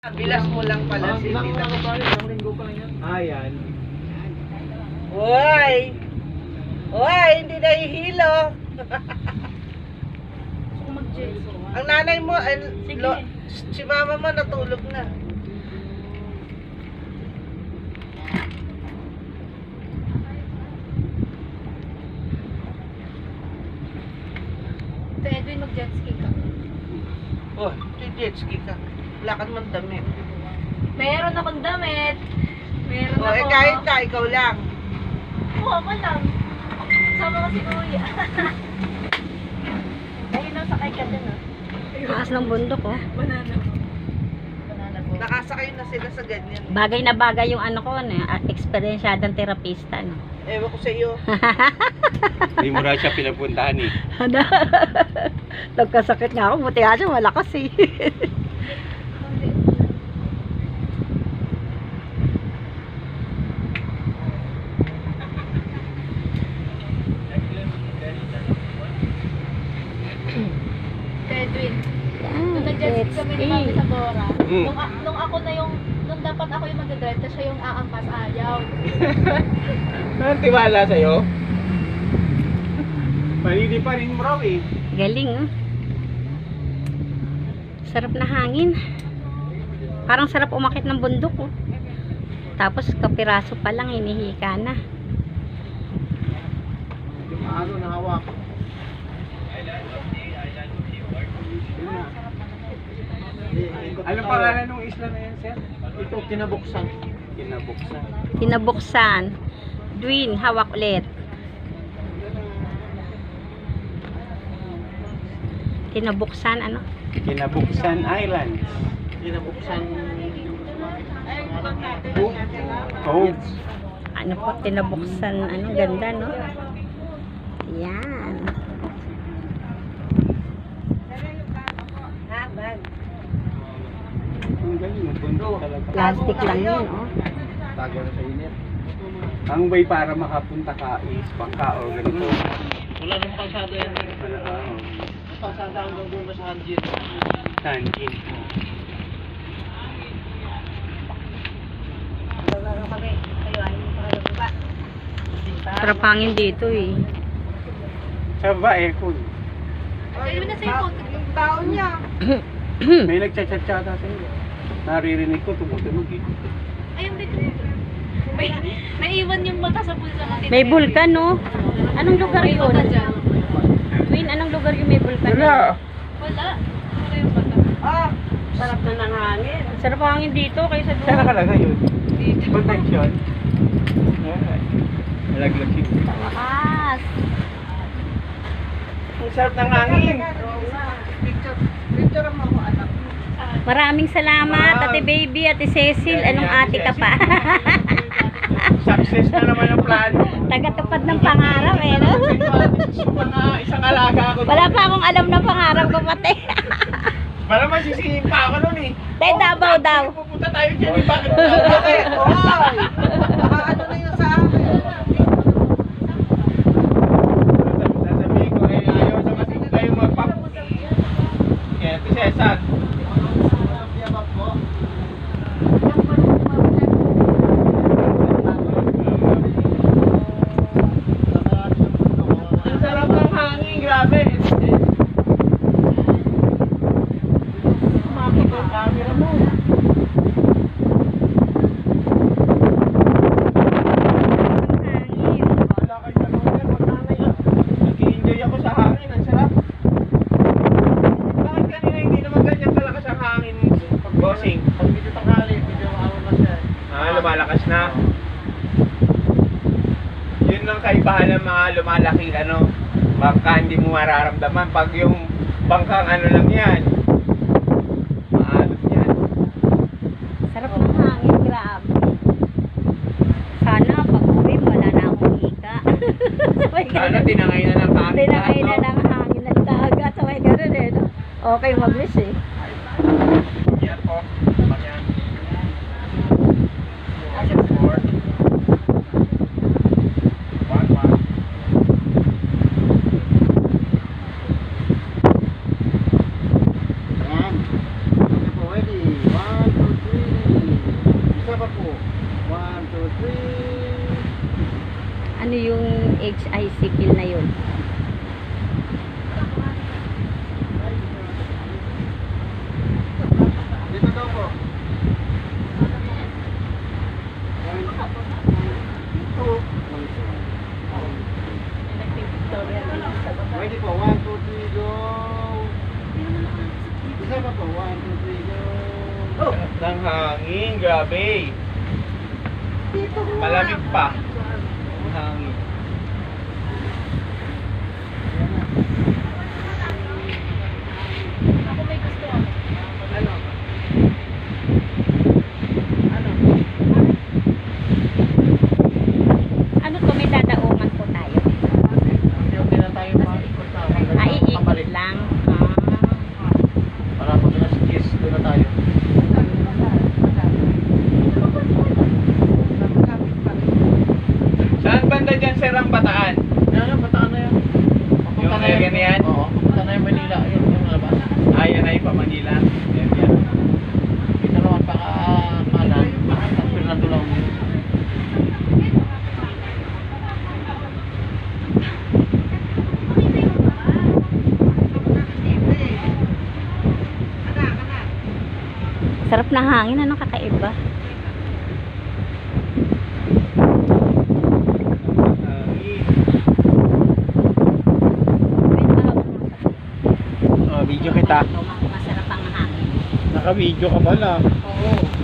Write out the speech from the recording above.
Bilas mo lang pala si Tita. Ilang linggo pa lang yan. Ayan. Hoy! Hoy, hindi nahihilo. Ang nanay mo, si mama mo natulog na. Ito, Edwin, mag-jet ski ka. Oh, jet ski ka. Wala ka naman damit. Meron akong damit. Meron Oh, ako. kahit na, ikaw lang. Oo, ako lang. Sama ko si Kuya. Ayun ang sakay ka dun, ah. Taas ng bundok, oh. Banana. Banana po. Nakasakay na sila sa ganyan. Bagay na bagay yung ano ko, eksperyensyadang terapista, no? Ewan ko sa iyo. Hindi mo raw siya pinapuntahan eh. Nagkasakit nga ako, buti nga siya, malakas eh. Edwin, Yan, nung nag-jet ski kami ni ski. Mami sa Bora, Mm. nung ako na yung, nung dapat ako yung mag-drive, tapos siya yung aangkas, ayaw. Tiwala sa'yo? Panili pa rin mo raw eh. Galing, oh. Sarap na hangin. Parang sarap umakit ng bundok, oh. Tapos kapiraso pa lang, hinihika na. Yung araw na hawak. Anong pangalan ng isla na yan, sir? Ito, kinabuksan. Kinabuksan. Tinabuksan. Dwin, hawak ulit. Tinabuksan, ano? Kinabuksan Island. Kinabuksan. Oh. Ano po, tinabuksan, ano, ganda, no? Yan. Ang galing, ang bundok talaga. Plastic lang yun, oh. Tago na sa init. Ang way para makapunta ka is bangka or ganito. Wala nang kalsada yan. Oo. Kalsada hanggang doon na sa Hanjin. Sanjin. Sarap hangin dito, eh. Sa baba, aircon. Edwin, nasa iyo. Yung taon niya. May nagchat-chat-chata sa iyo. Naririnig ko, tumutunog eh. Ayun din. May naiwan yung mata sa bulsa natin. May bulkan, no? Anong lugar May yun? mata dyan. Twin, anong lugar yung may bulkan? Wala. Wala. Wala yung mata. Ah, sarap na ng hangin. Sarap hangin dito kaysa Saan doon. nakalagay yun? Protection. Alright. Malaglag yun. Lakas. Ang sarap ng hangin. Picture mo ako, anak. Maraming salamat, Ate Baby, Ate Cecil. Anong ate ka pa? Success na naman ang plano. Tagatupad ng pangarap, eh, no? Mga isang alaga ako. Wala pa akong alam na pangarap ko, pati. Para masisingin pa ako nun eh. Tay, Davao daw. Pupunta tayo dyan eh. Bakit? Okay, hoy! Baka ano na yun sa akin? Sasabihin ko eh, ayaw sa kasi kayo magpap. Kaya ito Cesar. Ang sarap ng hangin, grabe. Makita yung camera mo. Wala kayo sa lugar, magkano yan? Nag-i-enjoy ako sa hangin, ang sarap. Bakit kanina hindi naman ganyan kalakas ang hangin pag-bossing? Pag medyo tanghali, medyo maawan na siya. Lumalakas na. Yun lang kaibahan ng mga lumalaki, ano, bangka hindi mo mararamdaman. Pag yung bangkang ano lang yan, maalot yan. Sarap ng hangin, grabe. Sana pag uwi, wala na akong hika. Sabay Sana ganun. tinangay na ng hangin. Tinakay na ng hangin ng dagat. Sabay ganun, eh, no? Okay, mag-wish, eh. Yan po. Yan. Option 4. 1-1. Yan. Okay po, ready. 1, 2, ano yung HIC pill na yun. Dito daw po. Pwede po, 1, 2, 3, go! Isa pa po, 1, 2, 3, go! Ng hangin, grabe. Malamig pa. Ang hangin. Ako may gusto ako. Ano? Ano? Ano to, may dadauman po tayo. Hindi na tayo makikot na. Ay, iikot lang. Para pag nasa kiss, doon na tayo. Napalapit pa rin. Saan banda dyan, sir, ang Bataan? Yan, bataan na yan. Papunta Yung area na yan? Oo, papunta na yung Manila. Yun, yung labas. Ayan ay pa Manila. Ayan yan. Ito naman pa kanan. At Fernando lang yun. Sarap na hangin, ano kakaiba. Hangin. May Video kita. Masarap ang hangin. Naka-video ka pala. Oo.